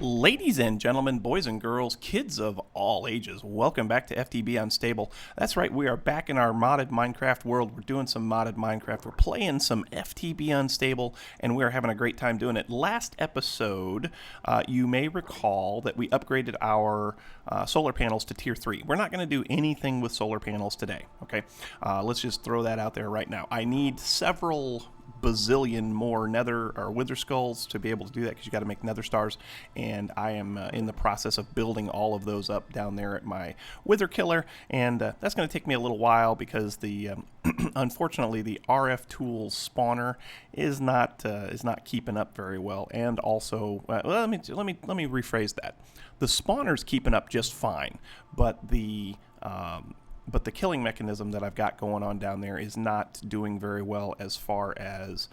Ladies and gentlemen, boys and girls, kids of all ages, welcome back to FTB Unstable. That's right, we are back in our modded Minecraft world. We're doing some modded Minecraft. We're playing some FTB Unstable, and we're having a great time doing it. Last episode, you may recall that we upgraded our solar panels to Tier 3. We're not going to do anything with solar panels today, okay? Let's just throw that out there right now. I need several bazillion more nether or wither skulls to be able to do that, because you got to make nether stars, and I am in the process of building all of those up down there at my wither killer, and that's going to take me a little while because the unfortunately the RF tools spawner is not keeping up very well, and also let me rephrase that. The spawner's keeping up just fine, but the killing mechanism that I've got going on down there is not doing very well as far as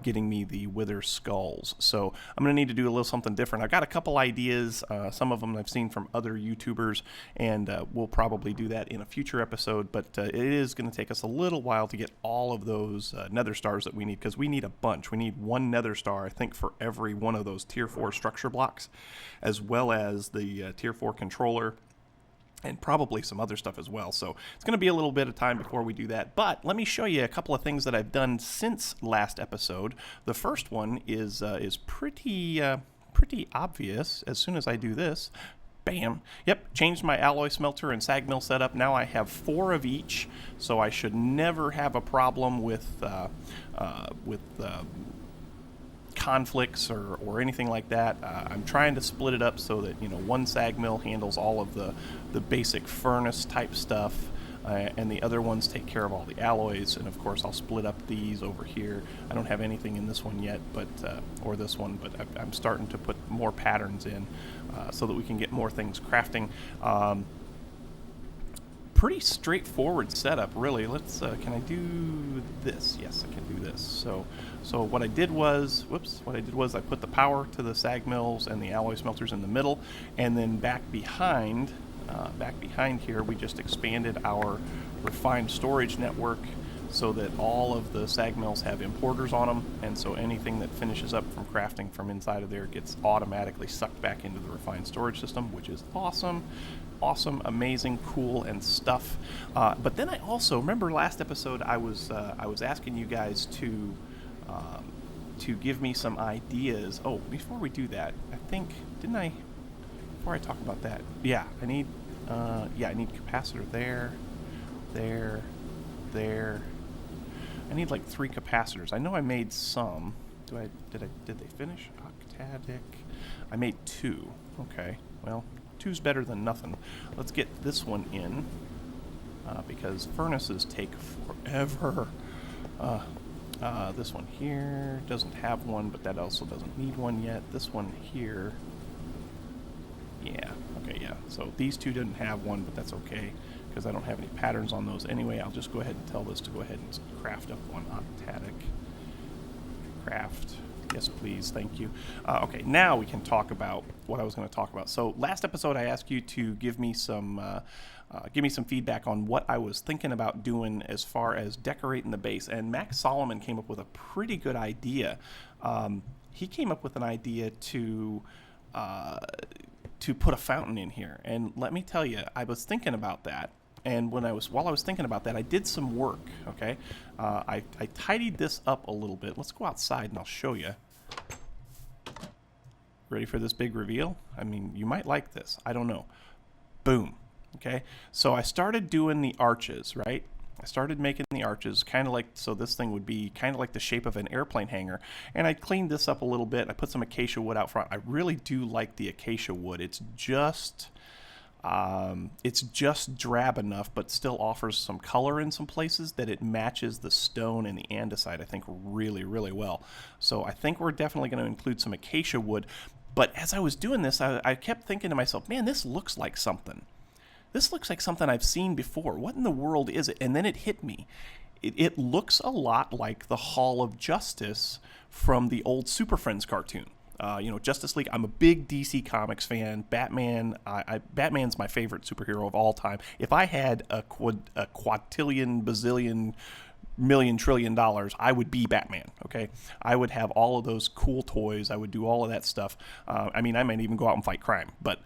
getting me the wither skulls. So I'm going to need to do a little something different. I've got a couple ideas. Some of them I've seen from other YouTubers, and we'll probably do that in a future episode. But it is going to take us a little while to get all of those nether stars that we need, because we need a bunch. We need one nether star, I think, for every one of those Tier 4 structure blocks, as well as the Tier 4 controller, and probably some other stuff as well. So it's going to be a little bit of time before we do that. But let me show you a couple of things that I've done since last episode. The first one is pretty obvious. As soon as I do this, bam. Yep, changed my alloy smelter and sag mill setup. Now I have 4 of each, so I should never have a problem with conflicts or anything like that. I'm trying to split it up so that, one sag mill handles all of the basic furnace type stuff, and the other ones take care of all the alloys. And of course I'll split up these over here. I don't have anything in this one yet, but or this one, but I'm starting to put more patterns in so that we can get more things crafting. Pretty straightforward setup, really. Let's can I do this? Yes, I can do this. So what I did was I put the power to the sag mills and the alloy smelters in the middle, and then back behind here we just expanded our refined storage network so that all of the sag mills have importers on them, and so anything that finishes up from crafting from inside of there gets automatically sucked back into the refined storage system, which is awesome, amazing, cool, and stuff. But then I also remember last episode I was asking you guys to give me some ideas. Oh, before we do that, I think before I talk about that, I need capacitor there. I need like 3 capacitors. I know I made some. Did they finish? Octadic. I made 2. Okay. Well, 2's better than nothing. Let's get this one in because furnaces take forever. This one here doesn't have one, but that also doesn't need one yet. This one here, so these 2 didn't have one, but that's okay because I don't have any patterns on those anyway. I'll just go ahead and tell this to go ahead and craft up one octadic. Craft. Yes, please. Thank you. Okay, now we can talk about what I was going to talk about. So last episode I asked you to give me some feedback on what I was thinking about doing as far as decorating the base. And Max Solomon came up with a pretty good idea. He came up with an idea to put a fountain in here. And let me tell you, I was thinking about that. And while I was thinking about that, I did some work, okay? I tidied this up a little bit. Let's go outside and I'll show you. Ready for this big reveal? I mean, you might like this. I don't know. Boom. Okay? So I started doing the arches, right? I started making the arches kind of like, so this thing would be kind of like the shape of an airplane hangar. And I cleaned this up a little bit. I put some acacia wood out front. I really do like the acacia wood. It's just drab enough, but still offers some color in some places that it matches the stone and the andesite, I think, really, really well. So I think we're definitely going to include some acacia wood. But as I was doing this, I kept thinking to myself, man, this looks like something. This looks like something I've seen before. What in the world is it? And then it hit me. It looks a lot like the Hall of Justice from the old Super Friends cartoon. Justice League. I'm a big DC Comics fan. Batman. Batman's my favorite superhero of all time. If I had a quadrillion, bazillion million trillion dollars, I would be Batman. Okay, I would have all of those cool toys. I would do all of that stuff. I mean, I might even go out and fight crime, but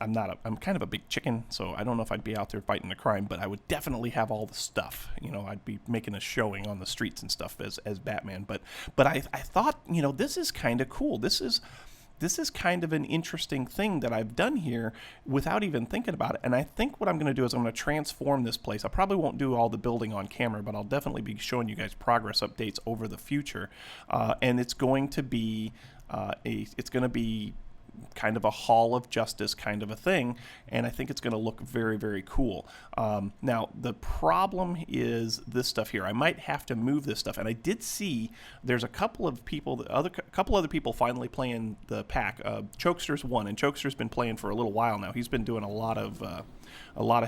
I'm not. I'm kind of a big chicken, so I don't know if I'd be out there fighting the crime. But I would definitely have all the stuff. You know, I'd be making a showing on the streets and stuff as Batman. But I thought, you know, this is kind of cool. This is kind of an interesting thing that I've done here without even thinking about it. And I think what I'm going to do is I'm going to transform this place. I probably won't do all the building on camera, but I'll definitely be showing you guys progress updates over the future. And it's going to be kind of a Hall of Justice kind of a thing, and I think it's going to look very, very cool. Now, the problem is this stuff here. I might have to move this stuff, and I did see there's a couple of people, couple other people finally playing the pack. Chokester's won, and Chokester's been playing for a little while now. He's been doing a lot of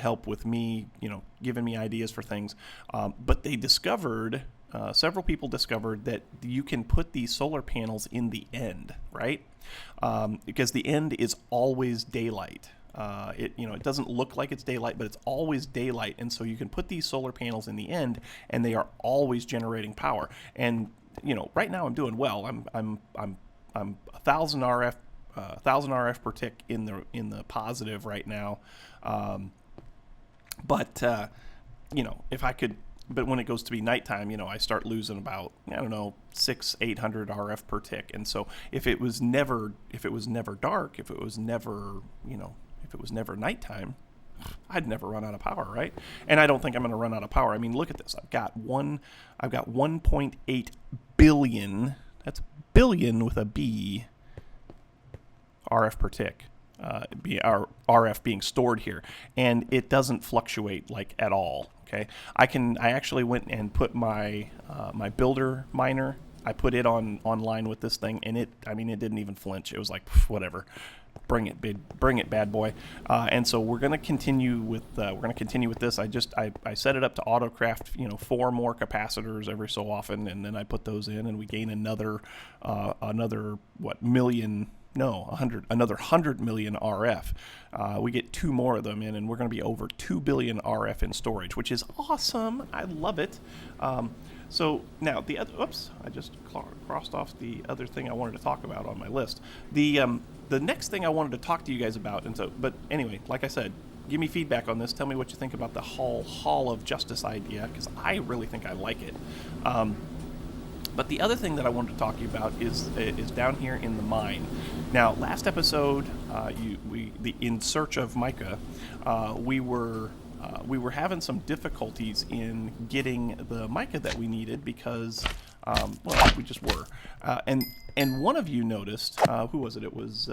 help with me, you know, giving me ideas for things. But they discovered. Several people discovered that you can put these solar panels in the end, right? Because the end is always daylight. It doesn't look like it's daylight, but it's always daylight, and so you can put these solar panels in the end, and they are always generating power. And you know, right now I'm doing well. I'm 1,000 RF, 1,000 RF per tick in the positive right now. But you know, if I could. But when it goes to be nighttime, you know, I start losing about, I don't know, 600-800 RF per tick. And so if it was never dark, if it was never nighttime, I'd never run out of power, right? And I don't think I'm going to run out of power. I mean, look at this. I've got 1.8 billion. That's billion with a B. RF per tick. RF being stored here, and it doesn't fluctuate like at all. Okay, I actually went and put my my builder miner. I put it online with this thing, and it didn't even flinch. It was like, whatever, bring it, bad boy. And so we're gonna continue with this. I set it up to autocraft, you know, 4 more capacitors every so often, and then I put those in, and we gain another million. No, another 100 million RF. We get 2 more of them in, and we're going to be over 2 billion RF in storage, which is awesome. I love it. So now the other, oops, I just crossed off the other thing I wanted to talk about on my list. The next thing I wanted to talk to you guys about, but anyway, like I said, give me feedback on this. Tell me what you think about the Hall of Justice idea, because I really think I like it. But the other thing that I wanted to talk to you about is down here in the mine. Now, last episode, in search of mica, we were having some difficulties in getting the mica that we needed because, we just were. And one of you noticed, who was it? It was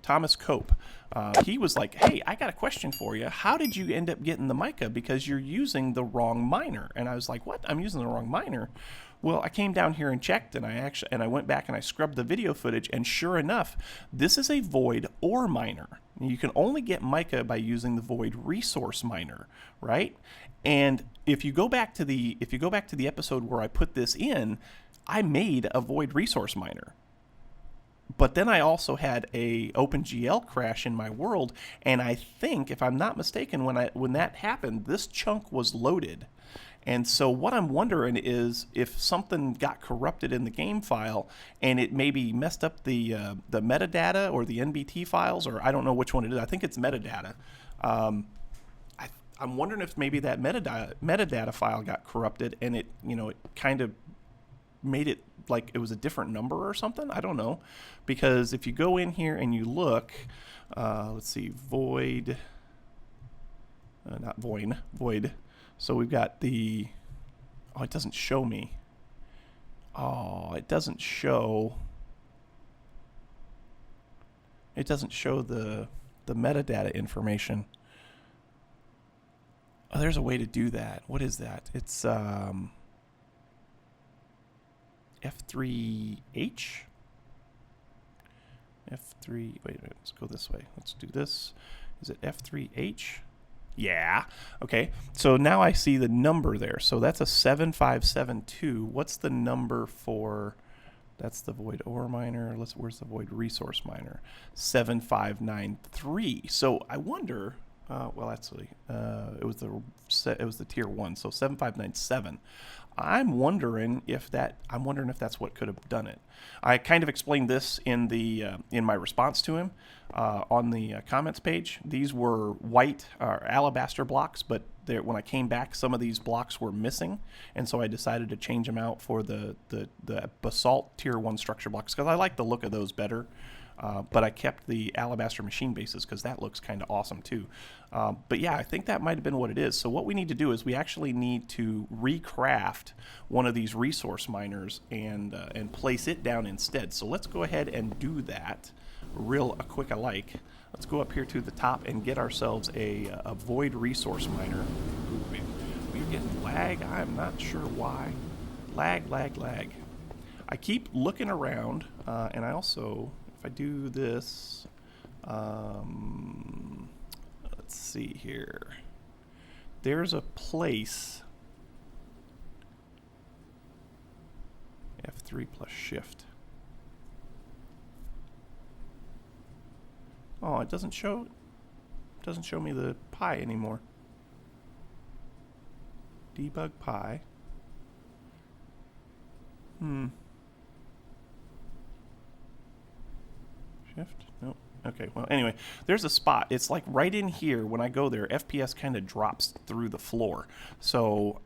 Thomas Cope. He was like, "Hey, I got a question for you. How did you end up getting the mica? Because you're using the wrong miner." And I was like, "What? I'm using the wrong miner?" Well, I came down here and checked, and I went back and I scrubbed the video footage, and sure enough, this is a void ore miner. You can only get mica by using the void resource miner, right? And if you go back to the episode where I put this in, I made a void resource miner. But then I also had a OpenGL crash in my world, and I think, if I'm not mistaken, when that happened, this chunk was loaded. And so what I'm wondering is if something got corrupted in the game file and it maybe messed up the metadata or the NBT files, or I don't know which one it is. I think it's metadata. I'm wondering if maybe that metadata file got corrupted and it kind of made it like it was a different number or something. I don't know, because if you go in here and you look, let's see, void. So we've got it doesn't show me. It doesn't show the metadata information. Oh, there's a way to do that. What is that? It's F3H? F3, wait a minute, let's go this way. Let's do this. Is it F3H? Yeah. Okay. So now I see the number there. So that's a 7572. What's the number for? That's the void ore miner. Where's the void resource miner? 7593. So I wonder Well, actually, it was the tier 1, so 7597. I'm wondering if that's what could have done it. I kind of explained this in my response to him on the comments page. These were white alabaster blocks, but when I came back, some of these blocks were missing, and so I decided to change them out for the basalt tier 1 structure blocks because I like the look of those better. But I kept the alabaster machine bases because that looks kind of awesome too. But yeah, I think that might have been what it is. So what we need to do is we actually need to recraft one of these resource miners and place it down instead. So let's go ahead and do that real quick. Let's go up here to the top and get ourselves a void resource miner. Ooh, we're getting lag. I'm not sure why. Lag. I keep looking around, and I also, if I do this, let's see here. There's a place, F3 plus shift. Oh, it doesn't show me the pi anymore. Debug pi. Shift? Nope. Okay, well, anyway, there's a spot. It's like right in here. When I go there, FPS kind of drops through the floor. So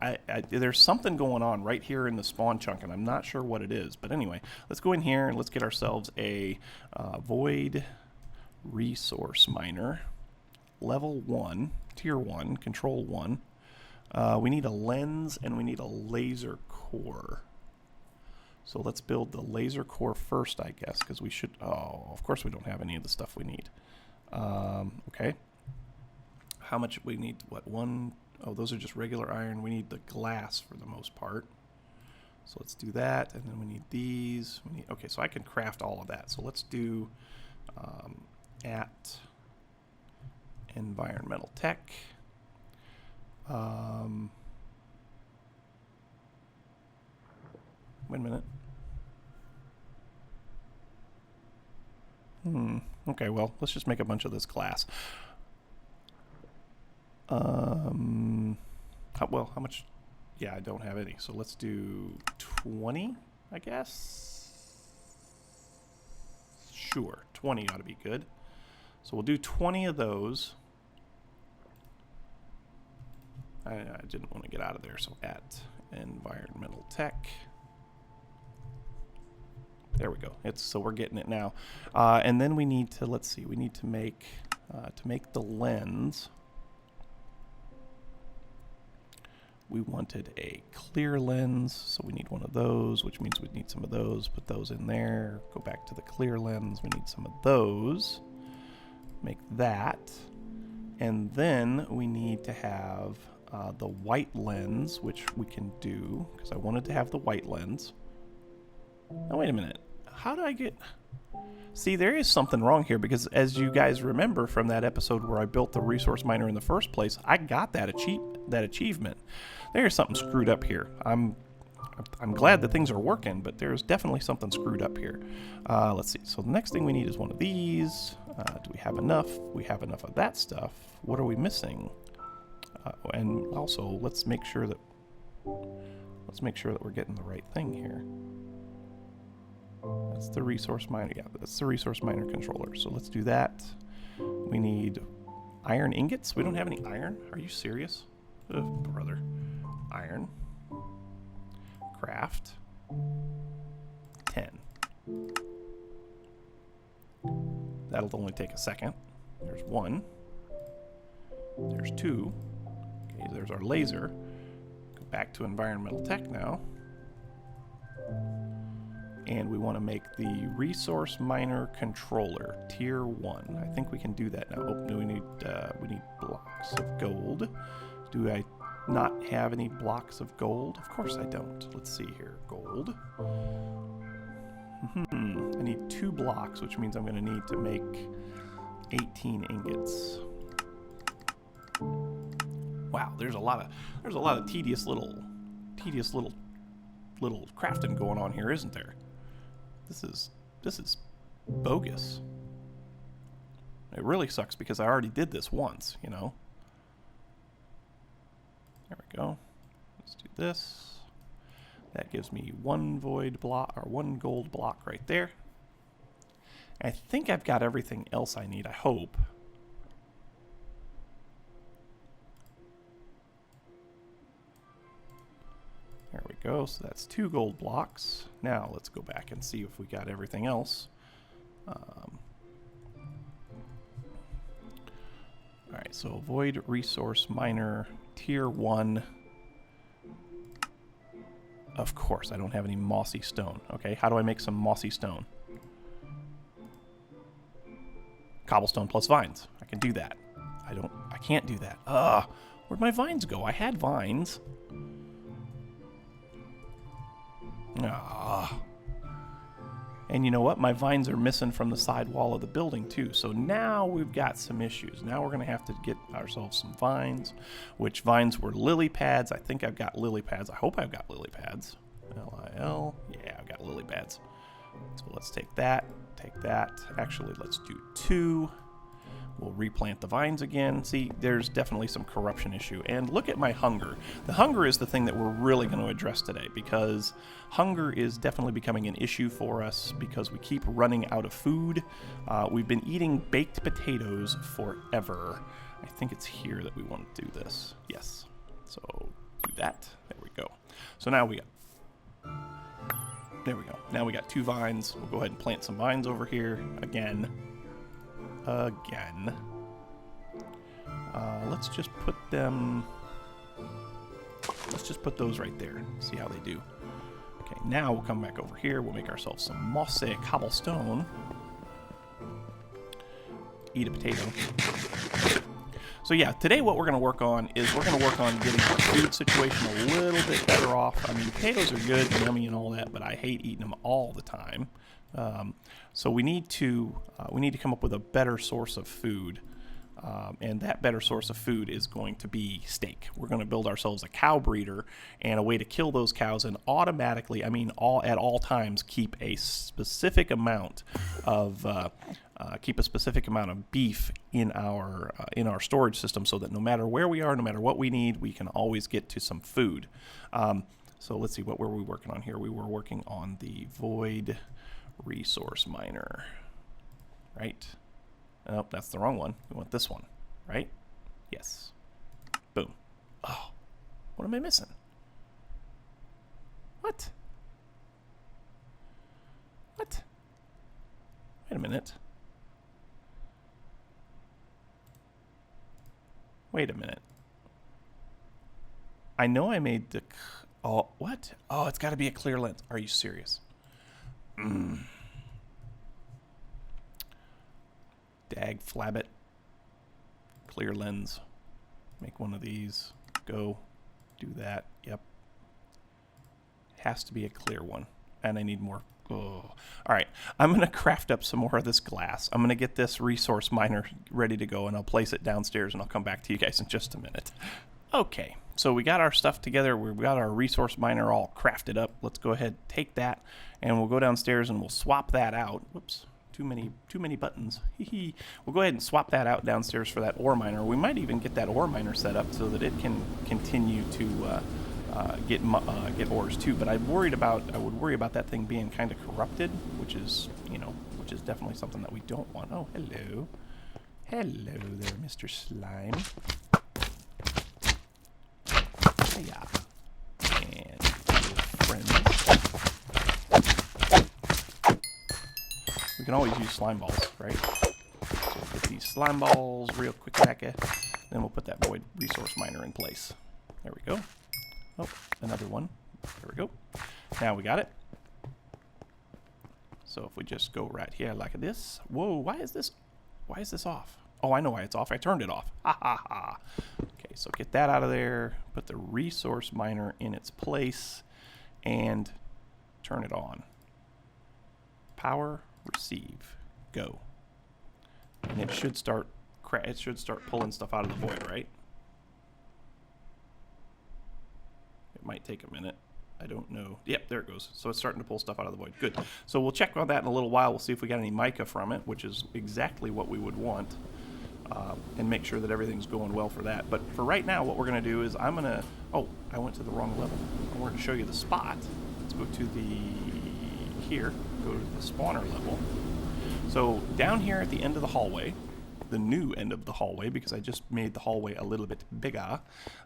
there's something going on right here in the spawn chunk, and I'm not sure what it is. But anyway, let's go in here and let's get ourselves a void resource miner. Level 1, tier 1, control 1. We need a lens and we need a laser core. So let's build the laser core first, I guess, because we should... Oh, of course we don't have any of the stuff we need. Okay. How much we need? What, one? Oh, those are just regular iron. We need the glass for the most part. So let's do that, and then we need these. Okay, so I can craft all of that. So let's do at environmental tech. Wait a minute. Okay, well, let's just make a bunch of this glass. How much? Yeah, I don't have any. So let's do 20, I guess. Sure, 20 ought to be good. So we'll do 20 of those. I didn't want to get out of there, so at environmental tech. There we go. So we're getting it now. And then we need to, let's see, we need to make the lens. We wanted a clear lens, so we need one of those, which means we need some of those. Put those in there. Go back to the clear lens. We need some of those. Make that. And then we need to have the white lens, which we can do, because I wanted to have the white lens. Oh, wait a minute. How did I get... See, there is something wrong here, because as you guys remember from that episode where I built the resource miner in the first place, I got that achievement. There's something screwed up here. I'm glad that things are working, but there's definitely something screwed up here. Let's see. So the next thing we need is one of these. Do we have enough? We have enough of that stuff. What are we missing? And also, let's make sure that we're getting the right thing here. That's the resource miner. Yeah, that's the resource miner controller. So let's do that. We need iron ingots. We don't have any iron. Are you serious? Oh, brother. Iron. Craft. 10. That'll only take a second. There's 1. There's 2. Okay, there's our laser. Go back to environmental tech now. And we want to make the resource miner controller tier 1. I think we can do that now. Oh, we need blocks of gold. Do I not have any blocks of gold? Of course I don't. Let's see here. Gold. I need 2 blocks, which means I'm going to need to make 18 ingots. Wow, there's a lot of tedious little crafting going on here, isn't there? This is bogus. It really sucks because I already did this once, you know. There we go. Let's do this. That gives me one void block, or one gold block right there. I think I've got everything else I need, I hope. There we go, so that's 2 gold blocks. Now let's go back and see if we got everything else. Alright, so void resource miner, tier 1. Of course, I don't have any mossy stone. Okay, how do I make some mossy stone? Cobblestone plus vines. I can do that. I can't do that. Where'd my vines go? I had vines. And you know what? My vines are missing from the side wall of the building too. So now we've got some issues. Now we're going to have to get ourselves some vines. Which vines were lily pads? I think I've got lily pads. I hope I've got lily pads. L-I-L. Yeah, I've got lily pads. So let's take that. Take that. Actually, let's do 2. We'll replant the vines again. See, there's definitely some corruption issue. And look at my hunger. The hunger is the thing that we're really going to address today, because hunger is definitely becoming an issue for us because we keep running out of food. We've been eating baked potatoes forever. I think it's here that we want to do this. Yes. So do that. There we go. So now we got... There we go. Now we got 2 vines. We'll go ahead and plant some vines over here again. Let's just put them... Let's just put those right there. See how they do. Okay, now we'll come back over here. We'll make ourselves some mossy cobblestone. Eat a potato. So yeah, today what we're going to work on is we're going to work on getting our food situation a little bit better off. I mean, potatoes are good and yummy and all that, but I hate eating them all the time. So we need to come up with a better source of food, and that better source of food is going to be steak. We're going to build ourselves a cow breeder and a way to kill those cows and automatically, I mean, at all times, keep a specific amount of beef in our storage system, so that no matter where we are, no matter what we need, we can always get to some food. So let's see, what were we working on here? We were working on the void resource miner, right? Oh, that's the wrong one. We want this one, right? Yes. Boom. Oh, what am I missing? What? Wait a minute. Wait a minute. I know I made the... Oh, what? Oh, it's got to be a clear lens. Are you serious? Dag flabbit. Clear lens. Make one of these. Go. Do that. Yep. Has to be a clear one. And I need more. Oh. Alright. I'm going to craft up some more of this glass. I'm going to get this resource miner ready to go, and I'll place it downstairs, and I'll come back to you guys in just a minute. Okay. So we got our stuff together. We've got our resource miner all crafted up. Let's go ahead, take that, and we'll go downstairs and we'll swap that out. Whoops, too many buttons. We'll go ahead and swap that out downstairs for that ore miner. We might even get that ore miner set up so that it can continue to get ores too. But I would worry about that thing being kind of corrupted, which is definitely something that we don't want. Oh, hello there, Mr. Slime. Yeah. And friends. We can always use slime balls, right? So we'll get these slime balls real quick back. Then we'll put that void resource miner in place. There we go. Oh, another one. There we go. Now we got it. So if we just go right here like this. Whoa, why is this off? Oh, I know why it's off. I turned it off. Ha ha ha. Okay, so get that out of there. Put the resource miner in its place and turn it on. Power, receive, go. And it should start pulling stuff out of the void, right? It might take a minute. I don't know. Yep, there it goes. So it's starting to pull stuff out of the void. Good. So we'll check on that in a little while. We'll see if we got any mica from it, which is exactly what we would want, and make sure that everything's going well for that. But for right now, what we're going to do is I'm going to... Oh, I went to the wrong level. I wanted to show you the spot. Let's go to the... Here. Go to the spawner level. So down here at the end of the hallway, the new end of the hallway, because I just made the hallway a little bit bigger,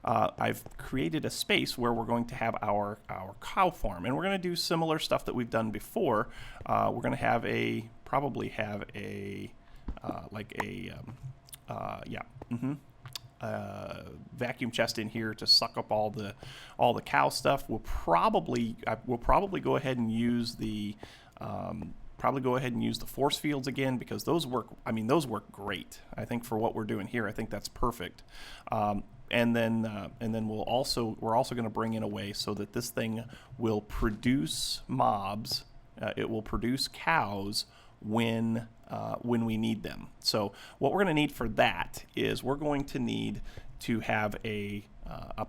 I've created a space where we're going to have our cow farm, and we're going to do similar stuff that we've done before. We're going to have probably have a vacuum chest in here to suck up all the cow stuff. We'll probably go ahead and use the force fields again, because those work. I mean, those work great. I think for what we're doing here, I think that's perfect. And then we're also going to bring in a way so that this thing will produce mobs. It will produce cows when we need them. So what we're going to need for that is we're going to need to have a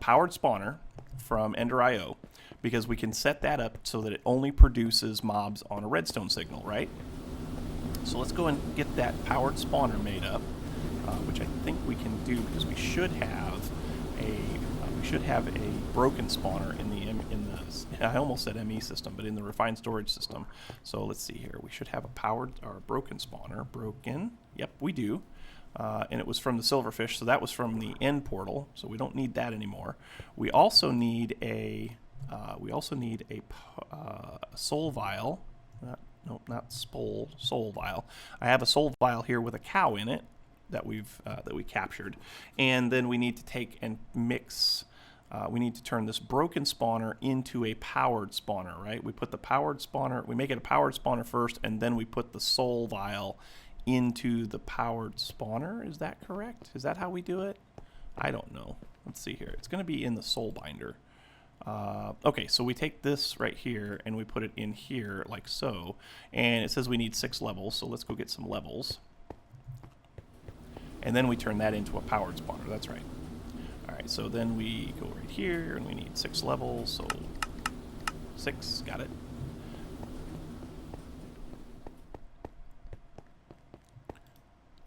powered spawner from Ender.io, because we can set that up so that it only produces mobs on a redstone signal, right? So let's go and get that powered spawner made up, which I think we can do, because we should have a broken spawner in the I almost said ME system, but in the refined storage system. So let's see here. We should have a powered or broken spawner. Broken. Yep, we do. And it was from the silverfish, so that was from the end portal. So we don't need that anymore. We also need a soul vial. Not soul vial. I have a soul vial here with a cow in it that we captured, and then we need to take and mix. We need to turn this broken spawner into a powered spawner, right? We put the powered spawner. We make it a powered spawner first, and then we put the soul vial into the powered spawner. Is that correct? Is that how we do it? I don't know. Let's see here. It's going to be in the soul binder. Okay, so we take this right here and we put it in here like so, and it says we need 6 levels, so let's go get some levels. And then we turn that into a powered spawner. That's right. All right, so then we go right here and we need 6 levels, so 6, got it.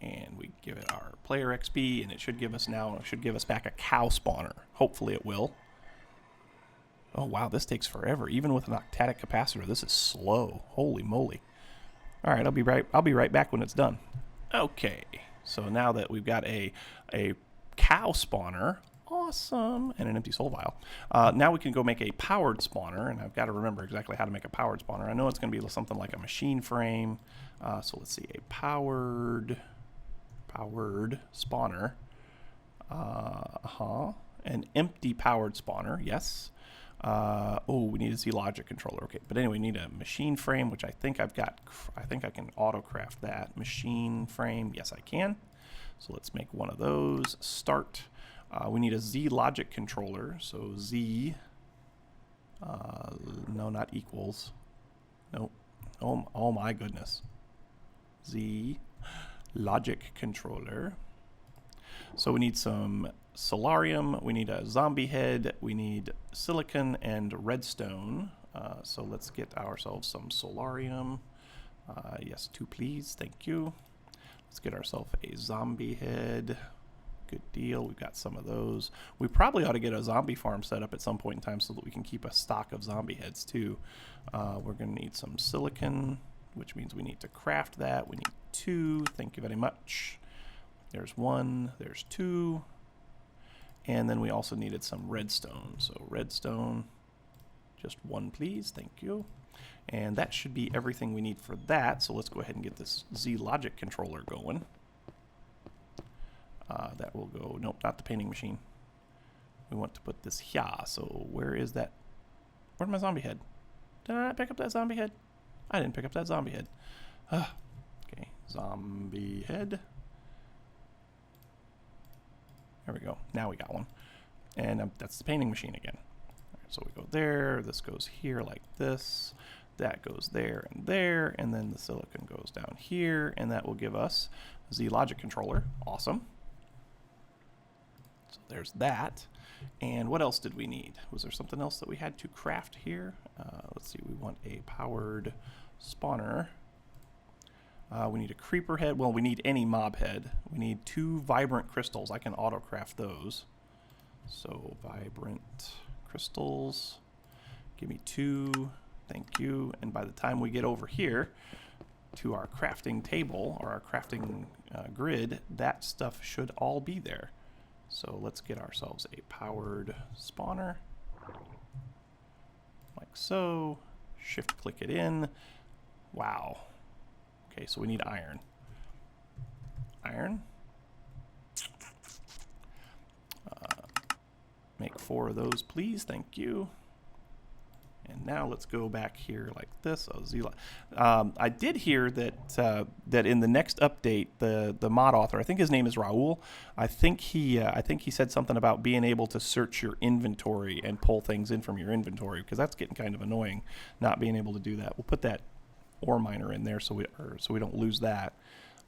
And we give it our player XP, and it should give us back a cow spawner. Hopefully it will. Oh wow, this takes forever. Even with an octadic capacitor, this is slow. Holy moly. All right, I'll be right back when it's done. Okay. So now that we've got a cow spawner, awesome, and an empty soul vial, now we can go make a powered spawner, and I've got to remember exactly how to make a powered spawner. I know it's going to be something like a machine frame. So let's see, a powered spawner. An empty powered spawner, yes. Oh, we need a Z logic controller. Okay, but anyway, we need a machine frame, which I think I've got. I think I can auto craft that machine frame. Yes, I can. So let's make one of those. Start. We need a Z logic controller. So Z. No, not equals. Nope. Oh my goodness. Z logic controller. So we need some solarium, we need a zombie head, we need silicon and redstone. So let's get ourselves some solarium. Yes, 2 please, thank you. Let's get ourselves a zombie head. Good deal, we've got some of those. We probably ought to get a zombie farm set up at some point in time so that we can keep a stock of zombie heads too. We're going to need some silicon, which means we need to craft that. We need 2, thank you very much. There's 1, there's 2. And then we also needed some redstone. So redstone, just 1 please, thank you. And that should be everything we need for that. So let's go ahead and get this Z logic controller going. That will go, nope, not the painting machine. We want to put this here. So where is that? Where's my zombie head? Did I not pick up that zombie head? I didn't pick up that zombie head. Okay, zombie head. There we go. Now we got one. And that's the painting machine again. All right, so we go there. This goes here like this. That goes there and there. And then the silicon goes down here. And that will give us the Z logic controller. Awesome. So there's that. And what else did we need? Was there something else that we had to craft here? Let's see, we want a powered spawner. We need a creeper head. Well, we need any mob head. We need 2 vibrant crystals. I can auto craft those. So vibrant crystals. Give me 2. Thank you. And by the time we get over here to our crafting table or our crafting grid, that stuff should all be there. So let's get ourselves a powered spawner. Like so. Shift click it in. Wow. Okay, so we need iron. Iron. Make 4 of those, please. Thank you. And now let's go back here like this. Oh, Zila. I did hear that that in the next update, the mod author, I think his name is Raul. I think he said something about being able to search your inventory and pull things in from your inventory, because that's getting kind of annoying, not being able to do that. We'll put that ore miner in there so we don't lose that.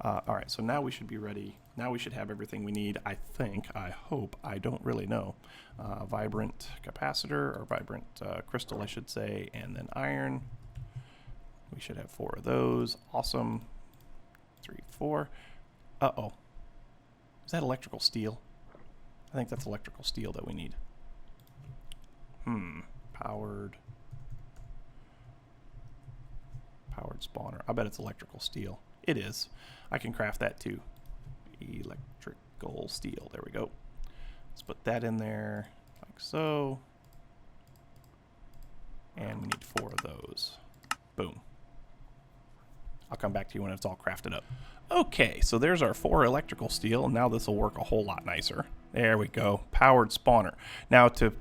All right, so now we should be ready. Now we should have everything we need, I think, I hope, I don't really know. Vibrant capacitor, or vibrant crystal, I should say, and then iron. We should have 4 of those. Awesome. 3, 4. Uh-oh. Is that electrical steel? I think that's electrical steel that we need. Powered spawner. I bet it's electrical steel. It is. I can craft that too. Electrical steel. There we go. Let's put that in there like so. And we need 4 of those. Boom. I'll come back to you when it's all crafted up. Okay, so there's our 4 electrical steel. Now this will work a whole lot nicer. There we go. Powered spawner. Now to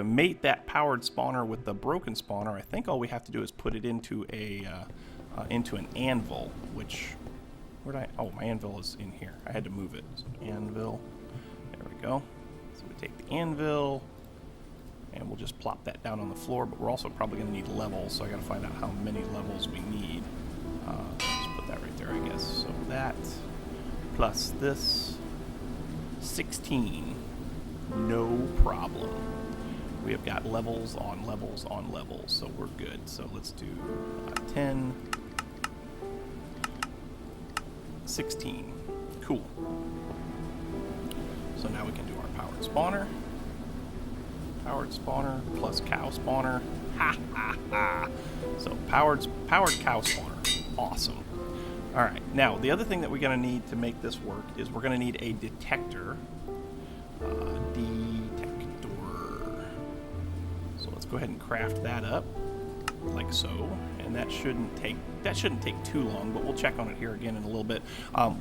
mate that powered spawner with the broken spawner, I think all we have to do is put it into into an anvil, which, oh, my anvil is in here. I had to move it. So anvil, there we go. So we take the anvil, and we'll just plop that down on the floor, but we're also probably going to need levels, so I got to find out how many levels we need. Just put that right there, I guess. So that, plus this, 16. No problem. We have got levels on levels on levels, so we're good. So let's do 10, 16. Cool. So now we can do our powered spawner. Powered spawner plus cow spawner. Ha ha ha. So powered cow spawner. Awesome. All right. Now the other thing that we're going to need to make this work is we're going to need a detector. So let's go ahead and craft that up like so, and that shouldn't take too long, but we'll check on it here again in a little bit.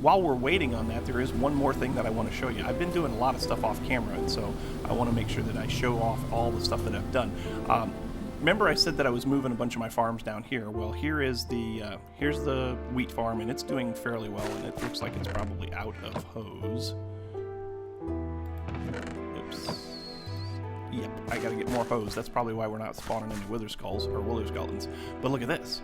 While we're waiting on that, there is one more thing that I want to show you. I've been doing a lot of stuff off camera, and so I want to make sure that I show off all the stuff that I've done. Remember I said that I was moving a bunch of my farms down here. Well, here's the wheat farm, and it's doing fairly well, and it looks like it's probably out of hose. Oops. Yep, I gotta get more hose. That's probably why we're not spawning any wither skulls or wither skeletons. But look at this.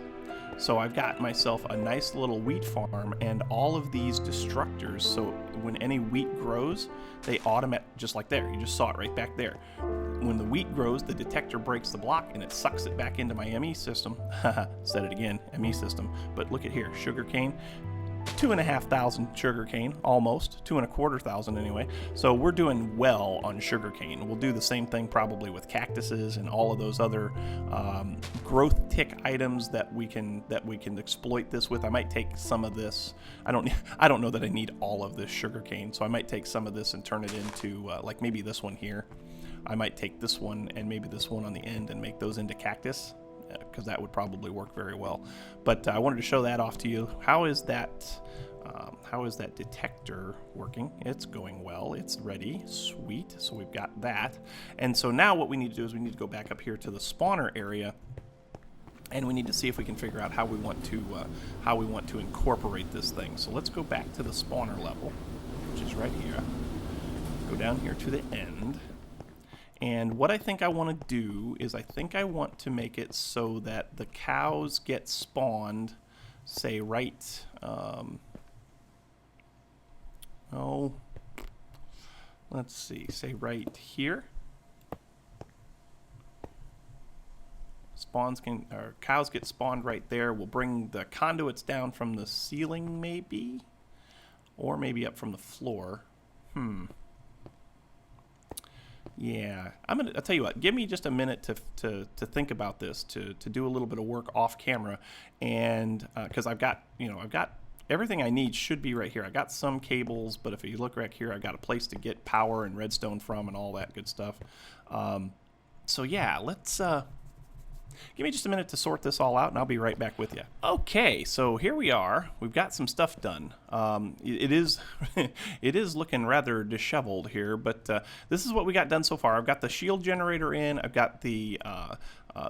So I've got myself a nice little wheat farm and all of these destructors. So when any wheat grows, they just like there. You just saw it right back there. When the wheat grows, the detector breaks the block and it sucks it back into my ME system. Said it again, ME system. But look at here, sugarcane. 2,500 sugarcane, almost 2,250 anyway. So we're doing well on sugarcane. We'll do the same thing probably with cactuses and all of those other growth tick items that we can exploit this with. I might take some of this. I don't know that I need all of this sugarcane, so I might take some of this and turn it into like maybe this one here. I might take this one and maybe this one on the end and make those into cactus, because that would probably work very well. But I wanted to show that off to you. How is that detector working? It's going well. It's ready. Sweet. So we've got that. And so now what we need to do is we need to go back up here to the spawner area, and we need to see if we can figure out how we want to incorporate this thing. So let's go back to the spawner level, which is right here. Go down here to the end. And what I think I want to do is I think I want to make it so that the cows get spawned, say, right, let's see, say right here. Cows get spawned right there. We'll bring the conduits down from the ceiling maybe, or maybe up from the floor. Yeah, I'll tell you what. Give me just a minute to think about this, to do a little bit of work off camera, and because I've got everything I need should be right here. I got some cables, but if you look right here, I got a place to get power and redstone from and all that good stuff. So yeah, let's give me just a minute to sort this all out, and I'll be right back with you. Okay, so here we are. We've got some stuff done. It is it is looking rather disheveled here, but this is what we got done so far. I've got the shield generator in. I've got the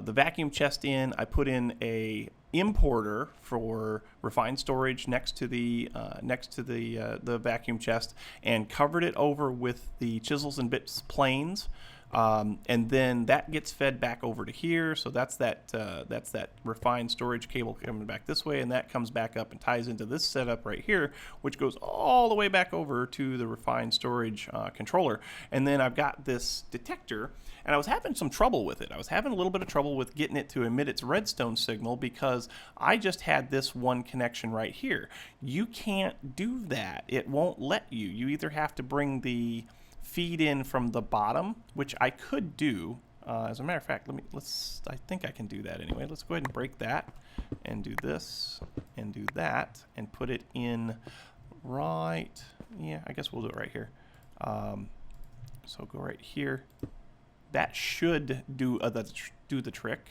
vacuum chest in. I put in a importer for refined storage next to the vacuum chest, and covered it over with the chisels and bits planes. And then that gets fed back over to here, so that's that refined storage cable coming back this way, and that comes back up and ties into this setup right here, which goes all the way back over to the refined storage controller. And then I've got this detector, and I was having some trouble with it. I was having a little bit of trouble with getting it to emit its redstone signal because I just had this one connection right here. You can't do that. It won't let you. You either have to bring the feed in from the bottom, which I could do. As a matter of fact, I think I can do that anyway. Let's go ahead and break that and do this and do that and put it in right. Yeah, I guess we'll do it right here. So go right here. That should do the trick.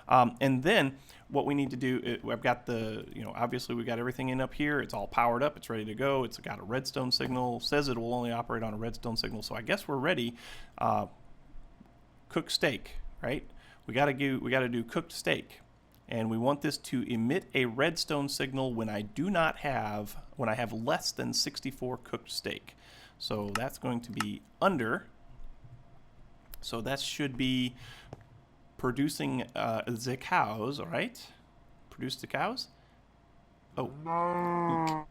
And then what we need to do, I've got obviously we got everything in up here. It's all powered up. It's ready to go. It's got a redstone signal. Says it will only operate on a redstone signal. So I guess we're ready. Cooked steak, right? We got to do cooked steak. And we want this to emit a redstone signal when I have less than 64 cooked steak. So that's going to be under. So that should be producing the cows, all right? Produce the cows? Oh.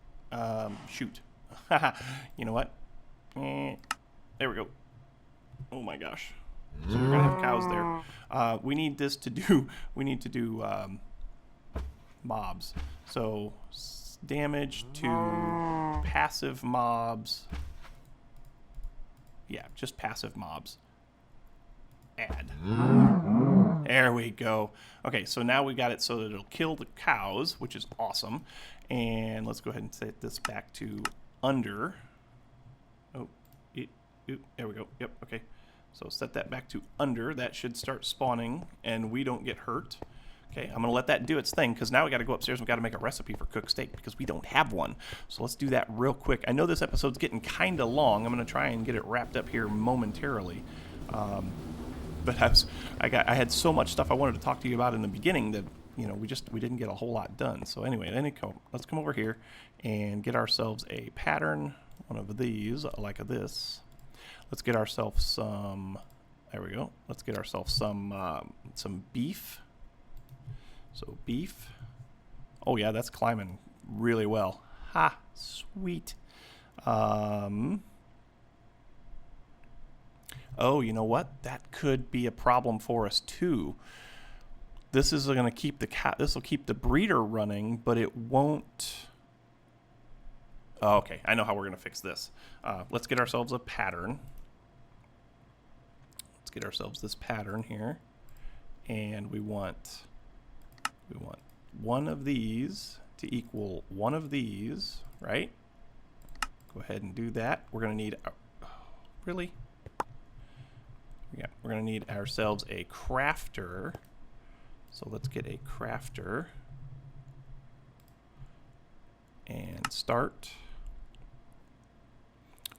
Shoot. You know what? There we go. Oh my gosh. So we're gonna have cows there. We need to do mobs. So damage to passive mobs. Yeah, just passive mobs. Add. There we go. Okay, so now we got it so that it'll kill the cows, which is awesome. And let's go ahead and set this back to under. Oh, there we go. Yep, okay. So set that back to under. That should start spawning, and we don't get hurt. Okay, I'm going to let that do its thing, because now we got to go upstairs and we got to make a recipe for cooked steak, because we don't have one. So let's do that real quick. I know this episode's getting kind of long. I'm going to try and get it wrapped up here momentarily. But I had so much stuff I wanted to talk to you about in the beginning that we didn't get a whole lot done. So anyway, let's come over here and get ourselves a pattern, one of these like this. Let's get ourselves some. There we go. Let's get ourselves some beef. So beef. Oh yeah, that's climbing really well. Ha, sweet. Oh, you know what? That could be a problem for us too. This is going to keep this will keep the breeder running, but it won't. Oh, okay, I know how we're going to fix this. Let's get ourselves a pattern. Let's get ourselves this pattern here, and we want one of these to equal one of these, right? Go ahead and do that. We're going to need really. Yeah, we're going to need ourselves a crafter. So let's get a crafter and start.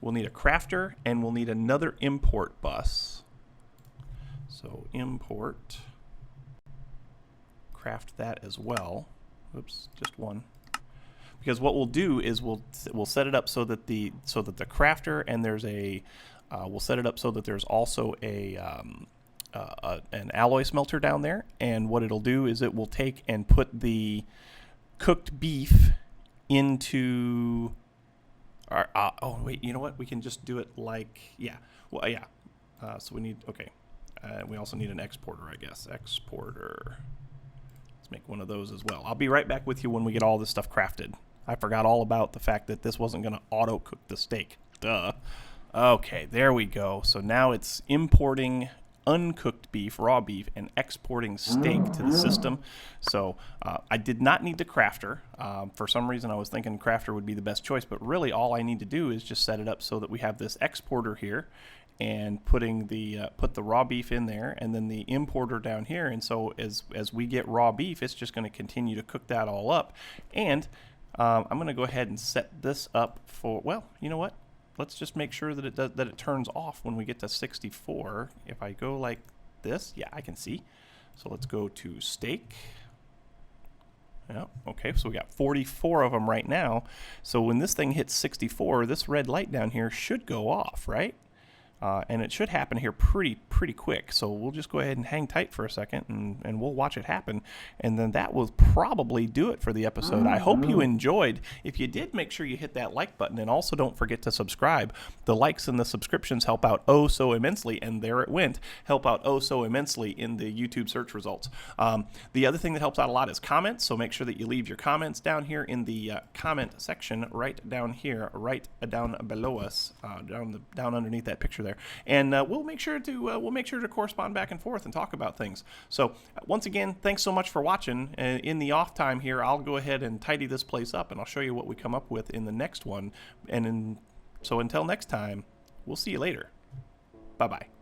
We'll need a crafter, and we'll need another import bus. So import, craft that as well. Oops, just one. Because what we'll do is we'll set it up so that the crafter, and there's a we'll set it up so that there's also an alloy smelter down there, and what it'll do is it will take and put the cooked beef into Oh, wait, you know what? We can just do it like, yeah. Well, yeah. So we need, okay. We also need an exporter, I guess. Exporter. Let's make one of those as well. I'll be right back with you when we get all this stuff crafted. I forgot all about the fact that this wasn't going to auto-cook the steak. Duh. Okay, there we go. So now it's importing uncooked beef, raw beef, and exporting steak to the system. So I did not need the crafter. For some reason I was thinking crafter would be the best choice, but really all I need to do is just set it up so that we have this exporter here and putting the put the raw beef in there, and then the importer down here. And so as we get raw beef, it's just going to continue to cook that all up. And I'm going to go ahead and set this up for, well, you know what? Let's just make sure that it turns off when we get to 64. If I go like this, yeah, I can see. So let's go to steak. Yeah, okay, so we got 44 of them right now. So when this thing hits 64, this red light down here should go off, right? And it should happen here pretty quick. So we'll just go ahead and hang tight for a second, and we'll watch it happen. And then that will probably do it for the episode. I hope you enjoyed. If you did, make sure you hit that like button, and also don't forget to subscribe. The likes and the subscriptions help out oh so immensely, and there it went, help out oh so immensely in the YouTube search results. The other thing that helps out a lot is comments, so make sure that you leave your comments down here in the comment section right down here, right down below us, down underneath that picture there. And we'll make sure to correspond back and forth and talk about things. So once again, thanks so much for watching. In the off time here, I'll go ahead and tidy this place up, and I'll show you what we come up with in the next one. So until next time, we'll see you later. Bye bye.